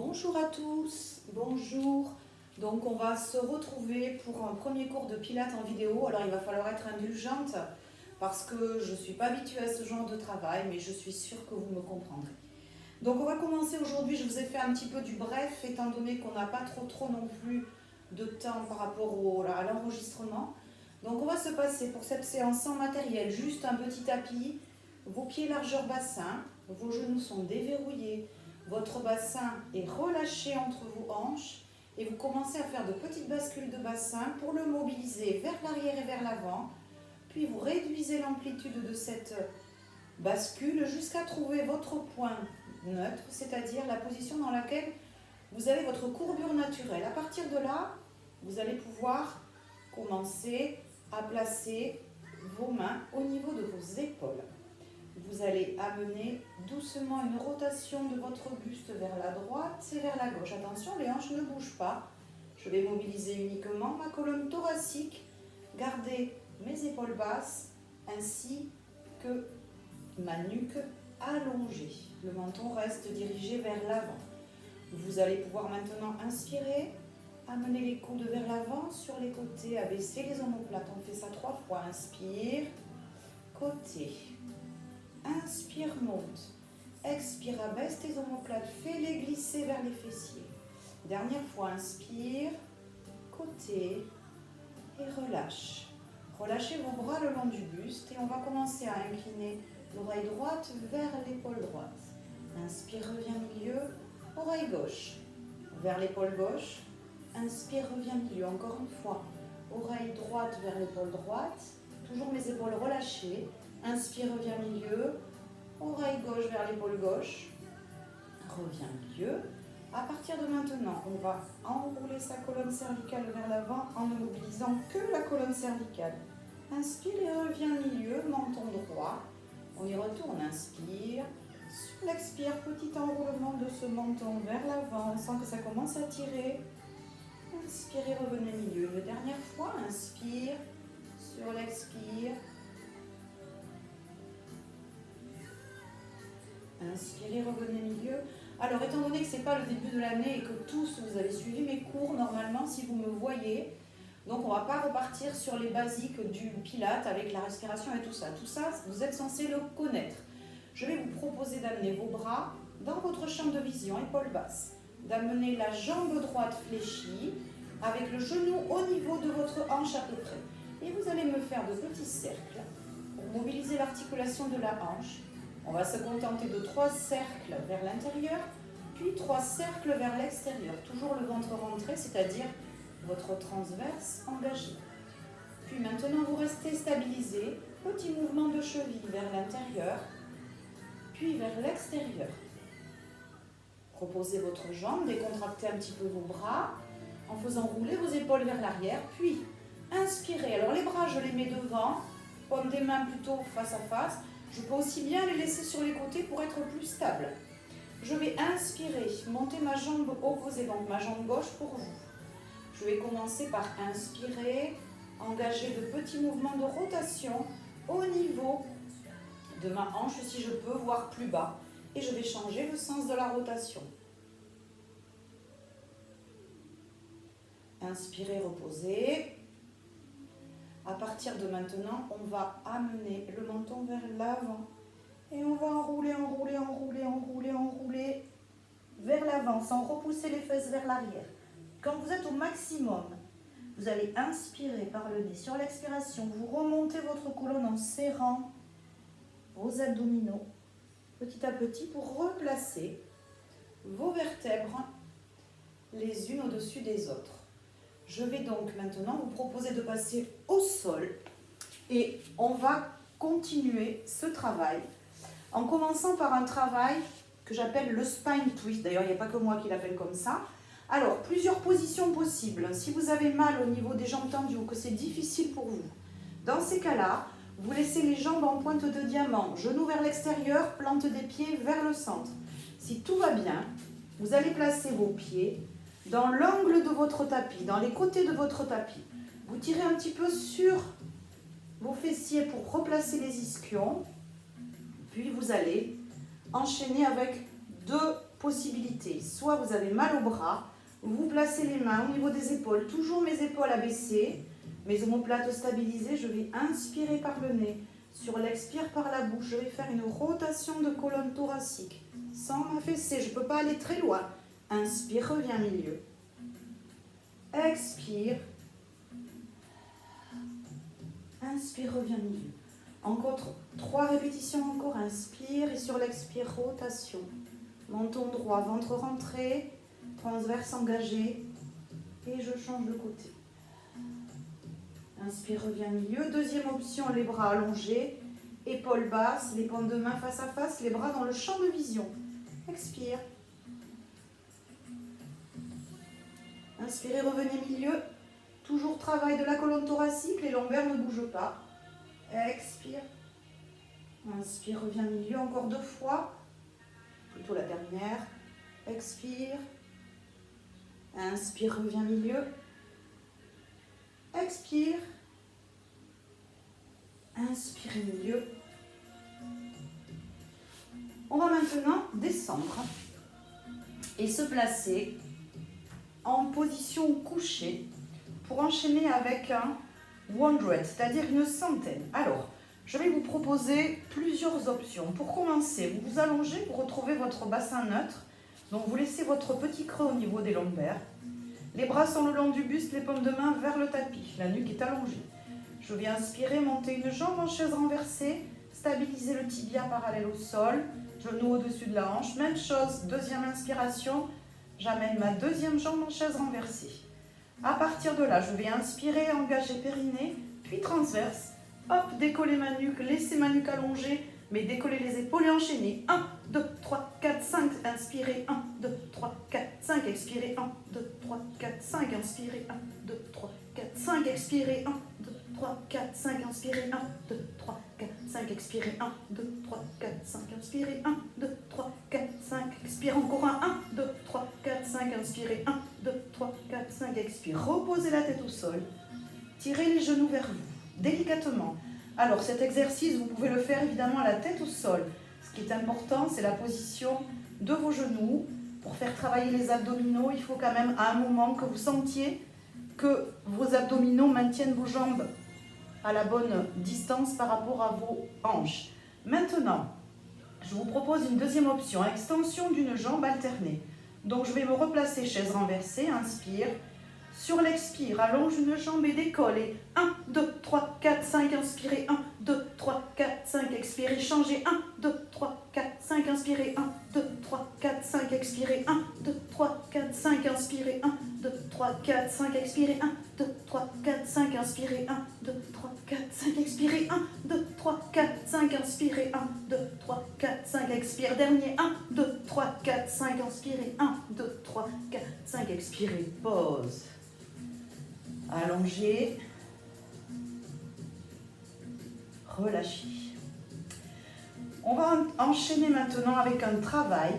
Bonjour à tous, bonjour. Donc on va se retrouver pour un premier cours de pilates en vidéo. Alors il va falloir être indulgente parce que je ne suis pas habituée à ce genre de travail, mais je suis sûre que vous me comprendrez. Donc on va commencer aujourd'hui, je vous ai fait un petit peu du bref, étant donné qu'on n'a pas trop non plus de temps par rapport à l'enregistrement. Donc on va se passer pour cette séance sans matériel, juste un petit tapis, vos pieds largeur bassin, vos genoux sont déverrouillés, votre bassin est relâché entre vos hanches et vous commencez à faire de petites bascules de bassin pour le mobiliser vers l'arrière et vers l'avant. Puis vous réduisez l'amplitude de cette bascule jusqu'à trouver votre point neutre, c'est-à-dire la position dans laquelle vous avez votre courbure naturelle. À partir de là, vous allez pouvoir commencer à placer vos mains au niveau de vos épaules. Vous allez amener doucement une rotation de votre buste vers la droite et vers la gauche. Attention, les hanches ne bougent pas. Je vais mobiliser uniquement ma colonne thoracique, garder mes épaules basses ainsi que ma nuque allongée. Le menton reste dirigé vers l'avant. Vous allez pouvoir maintenant inspirer, amener les coudes vers l'avant, sur les côtés, abaisser les omoplates. On fait ça 3 fois. Inspire, côté. Inspire, monte. Expire, abaisse tes omoplates. Fais-les glisser vers les fessiers. Dernière fois, inspire, côté et relâche. Relâchez vos bras le long du buste et on va commencer à incliner l'oreille droite vers l'épaule droite. Inspire, reviens milieu, oreille gauche. Vers l'épaule gauche. Inspire, reviens milieu. Encore une fois. Oreille droite vers l'épaule droite. Toujours mes épaules relâchées. Inspire, reviens milieu. Oreille gauche vers l'épaule gauche. Reviens milieu. À partir de maintenant, on va enrouler sa colonne cervicale vers l'avant en ne mobilisant que la colonne cervicale. Inspire et reviens milieu, menton droit. On y retourne, inspire. Sur l'expire, petit enroulement de ce menton vers l'avant. On sent que ça commence à tirer. Inspirez, revenez milieu. Une dernière fois, inspire. Sur l'expire. Inspirez, revenez milieu. Alors, étant donné que ce n'est pas le début de l'année et que tous vous avez suivi mes cours, normalement, si vous me voyez, donc on ne va pas repartir sur les basiques du pilate avec la respiration et tout ça. Tout ça, vous êtes censé le connaître. Je vais vous proposer d'amener vos bras dans votre champ de vision, épaule basse, d'amener la jambe droite fléchie avec le genou au niveau de votre hanche à peu près. Et vous allez me faire de petits cercles pour mobiliser l'articulation de la hanche. On va se contenter de 3 cercles vers l'intérieur, puis 3 cercles vers l'extérieur. Toujours le ventre rentré, c'est-à-dire votre transverse engagé. Puis maintenant, vous restez stabilisé. Petit mouvement de cheville vers l'intérieur, puis vers l'extérieur. Proposez votre jambe, décontractez un petit peu vos bras en faisant rouler vos épaules vers l'arrière, puis inspirez. Alors les bras, je les mets devant, paume des mains plutôt face à face. Je peux aussi bien les laisser sur les côtés pour être plus stable. Je vais inspirer, monter ma jambe opposée, donc ma jambe gauche pour vous. Je vais commencer par inspirer, engager de petits mouvements de rotation au niveau de ma hanche si je peux, voire plus bas. Et je vais changer le sens de la rotation. Inspirez, reposez. À partir de maintenant, on va amener le menton vers l'avant et on va enrouler vers l'avant sans repousser les fesses vers l'arrière. Quand vous êtes au maximum, vous allez inspirer par le nez. Sur l'expiration, vous remontez votre colonne en serrant vos abdominaux petit à petit pour replacer vos vertèbres les unes au-dessus des autres. Je vais donc maintenant vous proposer de passer au sol et on va continuer ce travail en commençant par un travail que j'appelle le spine twist. D'ailleurs, il n'y a pas que moi qui l'appelle comme ça. Alors, plusieurs positions possibles. Si vous avez mal au niveau des jambes tendues ou que c'est difficile pour vous, dans ces cas-là, vous laissez les jambes en pointe de diamant, genoux vers l'extérieur, plante des pieds vers le centre. Si tout va bien, vous allez placer vos pieds dans l'angle de votre tapis, dans les côtés de votre tapis. Vous tirez un petit peu sur vos fessiers pour replacer les ischions. Puis vous allez enchaîner avec 2 possibilités. Soit vous avez mal au bras, vous placez les mains au niveau des épaules, toujours mes épaules abaissées, mes omoplates stabilisées, je vais inspirer par le nez. Sur l'expire par la bouche, je vais faire une rotation de colonne thoracique, sans m'affaisser, je ne peux pas aller très loin. Inspire, reviens milieu. Expire. Inspire, reviens milieu. Encore 3 répétitions encore. Inspire et sur l'expire, rotation. Menton droit, ventre rentré, transverse engagé. Et je change de côté. Inspire, reviens milieu. Deuxième option, les bras allongés. Épaules basses, les paumes de main face à face, les bras dans le champ de vision. Expire. Inspirez, revenez milieu. Toujours travail de la colonne thoracique, les lombaires ne bougent pas. Expire. Inspire, reviens milieu, encore 2 fois. Plutôt la dernière. Expire. Inspire, reviens milieu. Expire. Inspire, milieu. On va maintenant descendre et se placer en position couchée pour enchaîner avec un 100, c'est-à-dire une centaine. Alors, je vais vous proposer plusieurs options. Pour commencer, vous vous allongez, vous retrouvez votre bassin neutre. Donc, vous laissez votre petit creux au niveau des lombaires. Les bras sont le long du buste, les paumes de main vers le tapis. La nuque est allongée. Je vais inspirer, monter une jambe en chaise renversée, stabiliser le tibia parallèle au sol, genou au-dessus de la hanche. Même chose, deuxième inspiration, j'amène ma deuxième jambe en chaise renversée. À partir de là, je vais inspirer, engager périnée, puis transverse. Hop, décoller ma nuque, laisser ma nuque allongée, mais décoller les épaules et enchaîner. 1, 2, 3, 4, 5, inspirez. 1, 2, 3, 4, 5, expirez. 1, 2, 3, 4, 5, inspirez. 1, 2, 3, 4, 5, expirez. 1, 2, 3, 4, 5, inspirez. 1, 2, 3, 4, 5, expirez. 1, 2, 3, 4, 5, inspirez. 1, 2, 3, 4, 5, expire encore un. 1, 2, 3, 4, 5, inspirez. 1, 2, 3, 4, 5, expire. Reposez la tête au sol. Tirez les genoux vers vous, délicatement. Alors cet exercice, vous pouvez le faire évidemment à la tête au sol. Ce qui est important, c'est la position de vos genoux. Pour faire travailler les abdominaux, il faut quand même à un moment que vous sentiez que vos abdominaux maintiennent vos jambes à la bonne distance par rapport à vos hanches. Maintenant, je vous propose une deuxième option, extension d'une jambe alternée. Donc je vais me replacer, chaise renversée, inspire. Sur l'expire, allonge une jambe et décolle. Et 1, 2, 3, 4, 5, inspirez. 1, 2, 3, 4, 5, expirez. Changez. 1, 2, 3, 4, 5, inspirez. 1, 2, 3, 4, 5, expirez. 1, 2, 3, 4, 5, inspirez. 1, 2, 3, 4, 5, expirez. 1, 2, 3, 4, 5, inspirez. 1, 2, 3, 4, 5, expirez. 1, 2, 3, 4, 5, inspirez. 1, 2, 3, 4, 5, expire. Dernier. 1, 2, 3, 4, 5, inspirez. 1, 2, 3, 4, 5, expirez. Pause. Allongez, relâchez. On va enchaîner maintenant avec un travail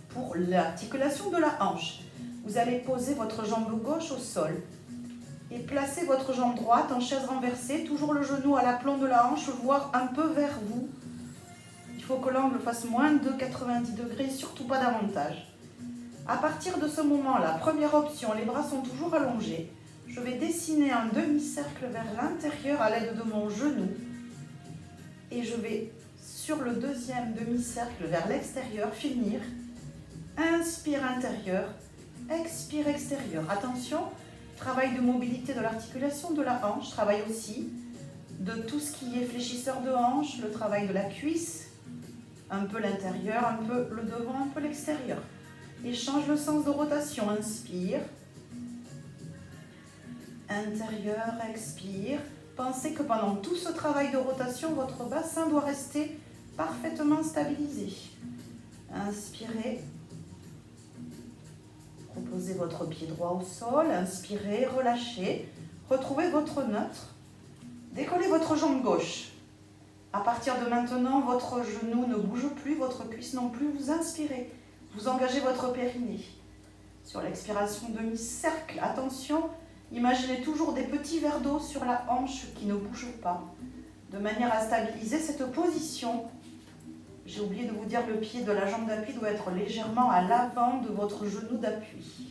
pour l'articulation de la hanche. Vous allez poser votre jambe gauche au sol et placer votre jambe droite en chaise renversée, toujours le genou à l'aplomb de la hanche, voire un peu vers vous. Il faut que l'angle fasse moins de 90 degrés, surtout pas davantage. À partir de ce moment-là, première option, les bras sont toujours allongés. Je vais dessiner un demi-cercle vers l'intérieur à l'aide de mon genou. Et je vais, sur le deuxième demi-cercle vers l'extérieur, finir. Inspire intérieur, expire extérieur. Attention, travail de mobilité de l'articulation de la hanche, travail aussi de tout ce qui est fléchisseur de hanche, le travail de la cuisse, un peu l'intérieur, un peu le devant, un peu l'extérieur. Et change le sens de rotation. Inspire. Intérieur, expire. Pensez que pendant tout ce travail de rotation, votre bassin doit rester parfaitement stabilisé. Inspirez. Reposez votre pied droit au sol. Inspirez, relâchez. Retrouvez votre neutre. Décollez votre jambe gauche. À partir de maintenant, votre genou ne bouge plus, votre cuisse non plus. Vous inspirez. Vous engagez votre périnée. Sur l'expiration, demi-cercle. Attention, imaginez toujours des petits verres d'eau sur la hanche qui ne bougent pas, de manière à stabiliser cette position J'ai oublié de vous dire, le pied de la jambe d'appui doit être légèrement à l'avant de votre genou d'appui.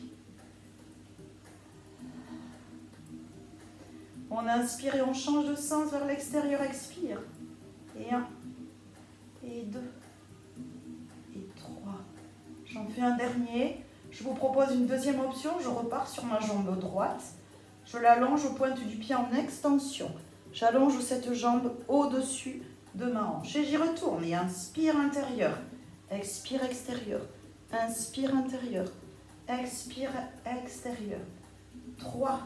On inspire et on change de sens vers l'extérieur, expire. Et 1, et 2, et 3. J'en fais un dernier. Je vous propose une deuxième option. Je repars sur ma jambe droite. Je l'allonge aux pointes du pied en extension. J'allonge cette jambe au-dessus de ma hanche. Et j'y retourne. Et inspire intérieur. Expire extérieur. Inspire intérieur. Expire extérieur. 3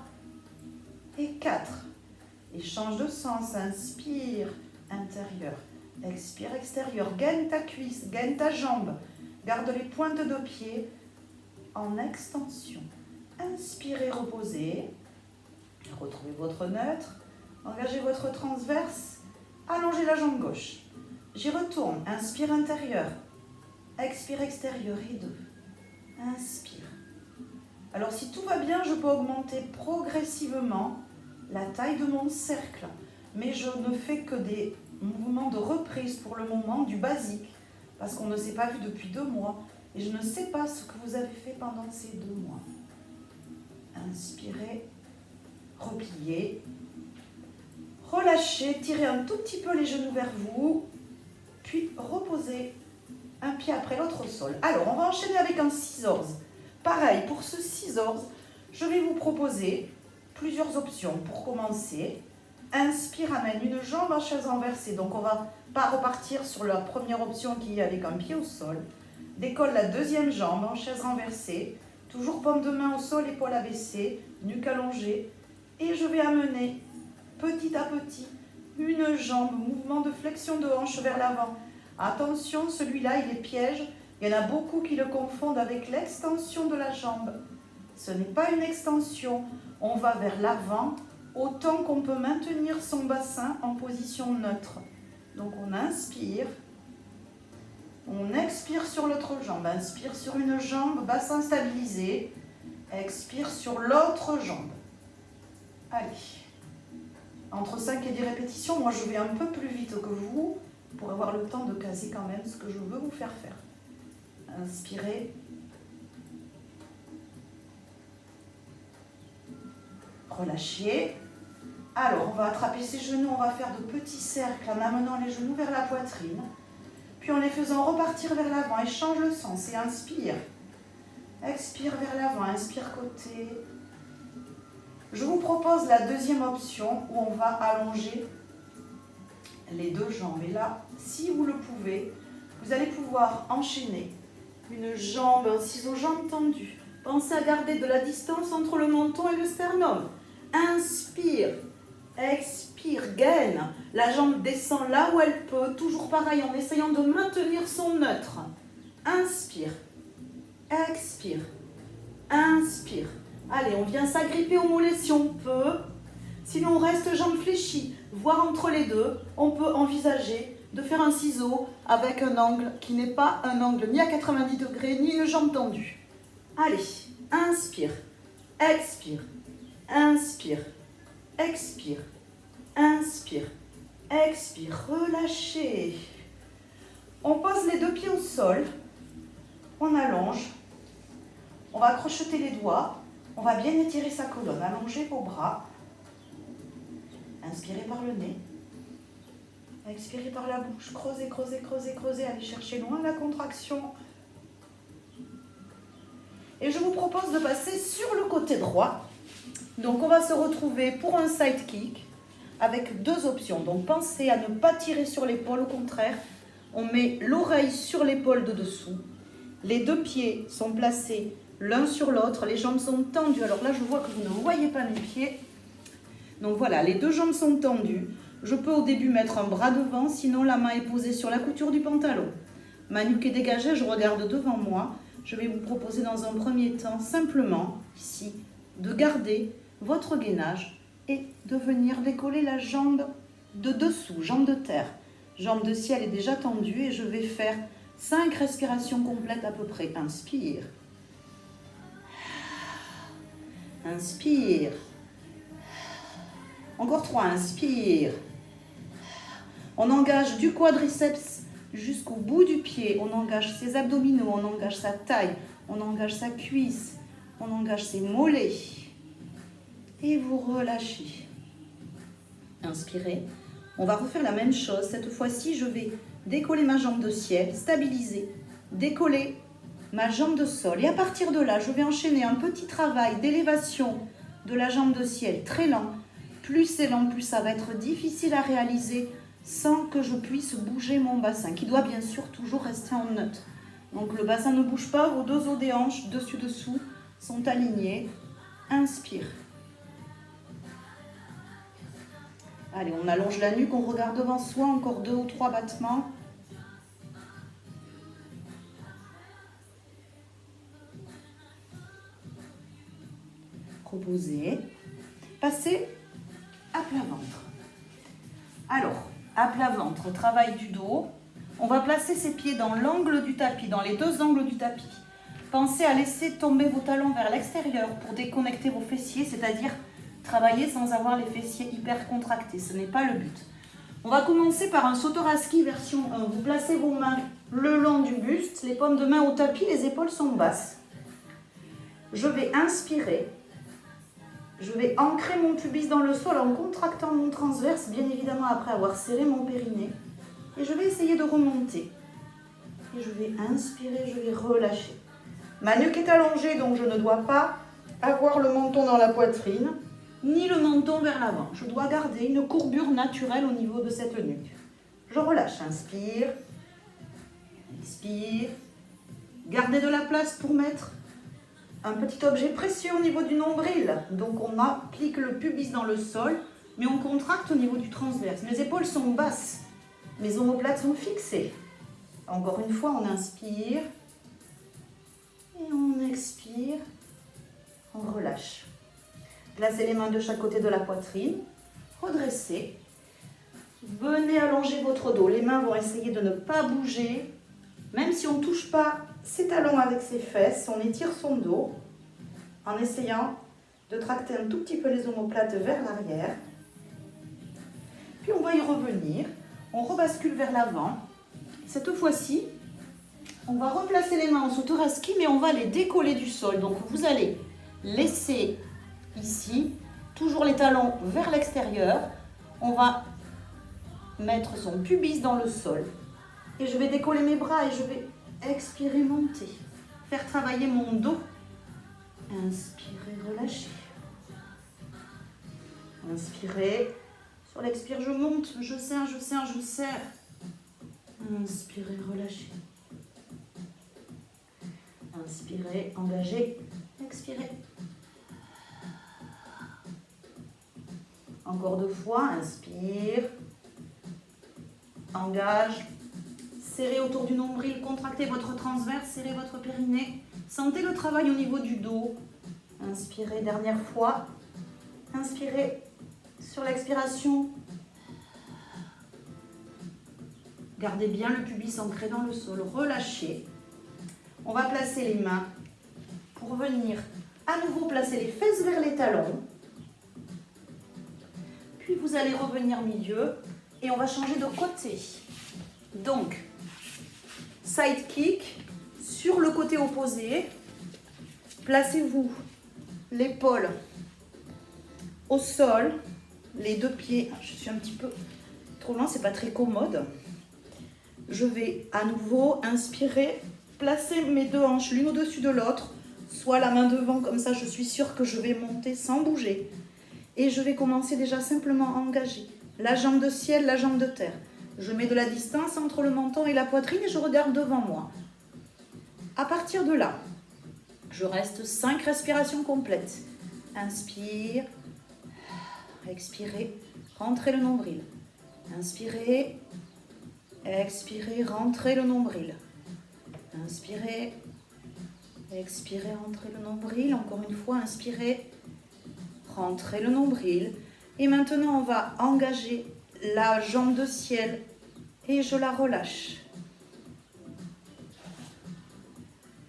et 4. Et change de sens. Inspire intérieur. Expire extérieur. Gaine ta cuisse. Gaine ta jambe. Garde les pointes de pied en extension. Inspirez, reposez. Retrouvez votre neutre. Engagez votre transverse. Allongez la jambe gauche. J'y retourne. Inspire intérieur. Expire extérieur. Et 2. Inspire. Alors si tout va bien, je peux augmenter progressivement la taille de mon cercle. Mais je ne fais que des mouvements de reprise pour le moment, du basique. Parce qu'on ne s'est pas vu depuis 2 mois. Et je ne sais pas ce que vous avez fait pendant ces 2 mois. Inspirez, repliez, relâchez, tirez un tout petit peu les genoux vers vous, puis reposez un pied après l'autre au sol. Alors, on va enchaîner avec un scissors. Pareil, pour ce scissors, je vais vous proposer plusieurs options pour commencer. Inspire, amène une jambe en chaise renversée. Donc, on ne va pas repartir sur la première option qui est avec un pied au sol. Décolle la deuxième jambe en chaise renversée. Toujours paume de main au sol, épaule abaissée, nuque allongée. Et je vais amener petit à petit une jambe, mouvement de flexion de hanche vers l'avant. Attention, celui-là, il est piège. Il y en a beaucoup qui le confondent avec l'extension de la jambe. Ce n'est pas une extension. On va vers l'avant autant qu'on peut maintenir son bassin en position neutre. Donc on inspire. On expire sur l'autre jambe. Inspire sur une jambe, bassin stabilisé. Expire sur l'autre jambe. Allez. Entre 5 et 10 répétitions, moi je vais un peu plus vite que vous pour avoir le temps de caser quand même ce que je veux vous faire faire. Inspirez. Relâchez. Alors, on va attraper ses genoux, on va faire de petits cercles en amenant les genoux vers la poitrine. Puis en les faisant repartir vers l'avant, et change le sens et inspire. Expire vers l'avant, inspire côté. Je vous propose la deuxième option où on va allonger les 2 jambes. Et là, si vous le pouvez, vous allez pouvoir enchaîner une jambe, un ciseau jambe tendue. Pensez à garder de la distance entre le menton et le sternum. Inspire, expire, gaine. La jambe descend là où elle peut, toujours pareil, en essayant de maintenir son neutre. Inspire, expire, inspire. Allez, on vient s'agripper au mollet si on peut. Sinon, on reste jambes fléchies, voire entre les deux. On peut envisager de faire un ciseau avec un angle qui n'est pas un angle ni à 90 degrés, ni une jambe tendue. Allez, inspire, expire, inspire, expire, inspire, expire, relâchez. On pose les 2 pieds au sol, on allonge, on va crocheter les doigts, on va bien étirer sa colonne, allongez vos bras, inspirez par le nez, expirez par la bouche, creusez, creusez, creusez, creusez, allez chercher loin la contraction. Et je vous propose de passer sur le côté droit. Donc on va se retrouver pour un side kick avec 2 options. Donc pensez à ne pas tirer sur l'épaule, au contraire, on met l'oreille sur l'épaule de dessous. Les 2 pieds sont placés l'un sur l'autre, les jambes sont tendues. Alors là, je vois que vous ne voyez pas mes pieds. Donc voilà, les 2 jambes sont tendues. Je peux au début mettre un bras devant, sinon la main est posée sur la couture du pantalon. Ma nuque est dégagée, je regarde devant moi. Je vais vous proposer dans un premier temps, simplement, ici, de garder votre gainage et de venir décoller la jambe de dessous, jambe de terre. Jambe de ciel est déjà tendue et je vais faire 5 respirations complètes à peu près. Inspire. Inspire. Encore 3, inspire. On engage du quadriceps jusqu'au bout du pied. On engage ses abdominaux, on engage sa taille, on engage sa cuisse, on engage ses mollets. Et vous relâchez. Inspirez. On va refaire la même chose. Cette fois-ci, je vais décoller ma jambe de ciel, stabiliser, décoller ma jambe de sol. Et à partir de là, je vais enchaîner un petit travail d'élévation de la jambe de ciel, très lent. Plus c'est lent, plus ça va être difficile à réaliser sans que je puisse bouger mon bassin, qui doit bien sûr toujours rester en neutre. Donc le bassin ne bouge pas, vos deux os des hanches, dessus-dessous, sont alignés. Inspire. Allez, on allonge la nuque, on regarde devant soi, encore 2 ou 3 battements. Reposez. Passez à plat ventre. Alors, à plat ventre, travail du dos. On va placer ses pieds dans l'angle du tapis, dans les deux angles du tapis. Pensez à laisser tomber vos talons vers l'extérieur pour déconnecter vos fessiers, c'est-à-dire travailler sans avoir les fessiers hyper contractés. Ce n'est pas le but. On va commencer par un Sotoraski version 1. Vous placez vos mains le long du buste, les paumes de main au tapis, les épaules sont basses. Je vais inspirer. Je vais ancrer mon pubis dans le sol en contractant mon transverse, bien évidemment après avoir serré mon périnée. Et je vais essayer de remonter. Et je vais inspirer, je vais relâcher. Ma nuque est allongée, donc je ne dois pas avoir le menton dans la poitrine, ni le menton vers l'avant. Je dois garder une courbure naturelle au niveau de cette nuque. Je relâche, inspire, expire. Gardez de la place pour mettre un petit objet précieux au niveau du nombril. Donc on applique le pubis dans le sol, mais on contracte au niveau du transverse. Mes épaules sont basses, mes omoplates sont fixées. Encore une fois, on inspire et on expire, on relâche. Placez les mains de chaque côté de la poitrine, redressez. Venez allonger votre dos. Les mains vont essayer de ne pas bouger. Même si on ne touche pas ses talons avec ses fesses, on étire son dos en essayant de tracter un tout petit peu les omoplates vers l'arrière. Puis on va y revenir. On rebascule vers l'avant. Cette fois-ci, on va replacer les mains en Sotoraski, mais on va les décoller du sol. Donc vous allez laisser ici, toujours les talons vers l'extérieur. On va mettre son pubis dans le sol. Et je vais décoller mes bras et je vais expirer, monter. Faire travailler mon dos. Inspirez, relâchez. Inspirez. Sur l'expire, je monte, je serre, je serre, je serre. Inspirez, relâchez. Inspirez, engagez, expirez. Encore 2 fois, inspire. Engage. Serrez autour du nombril, contractez votre transverse, serrez votre périnée. Sentez le travail au niveau du dos. Inspirez, dernière fois. Inspirez. Sur l'expiration, gardez bien le pubis ancré dans le sol. Relâchez. On va placer les mains pour venir à nouveau placer les fesses vers les talons. Puis vous allez revenir milieu et on va changer de côté. Donc, side kick sur le côté opposé. Placez-vous l'épaule au sol, les 2 pieds. Je suis un petit peu trop loin, c'est pas très commode. Je vais à nouveau inspirer, placer mes 2 hanches l'une au-dessus de l'autre, soit la main devant, comme ça je suis sûre que je vais monter sans bouger. Et je vais commencer déjà simplement à engager la jambe de ciel, la jambe de terre. Je mets de la distance entre le menton et la poitrine et je regarde devant moi. À partir de là, je reste 5 respirations complètes. Inspire, expirez, rentrez le nombril. Inspirez, expirez, rentrez le nombril. Inspirez, expirez, rentrez le nombril. Encore une fois, inspirez, rentrez le nombril. Et maintenant, on va engager la jambe de ciel et je la relâche.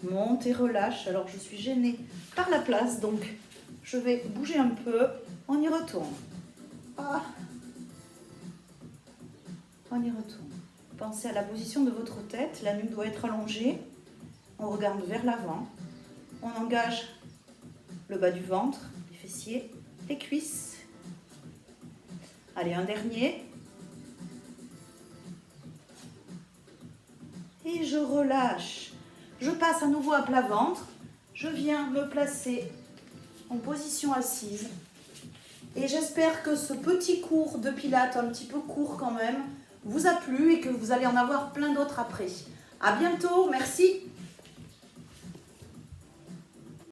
Monte et relâche. Alors, je suis gênée par la place, donc je vais bouger un peu. On y retourne. Ah. On y retourne. Pensez à la position de votre tête. La nuque doit être allongée. On regarde vers l'avant. On engage le bas du ventre, les fessiers, les cuisses. Allez, un dernier. Et je relâche. Je passe à nouveau à plat ventre. Je viens me placer en position assise. Et j'espère que ce petit cours de pilates, un petit peu court quand même, vous a plu et que vous allez en avoir plein d'autres après. À bientôt, merci.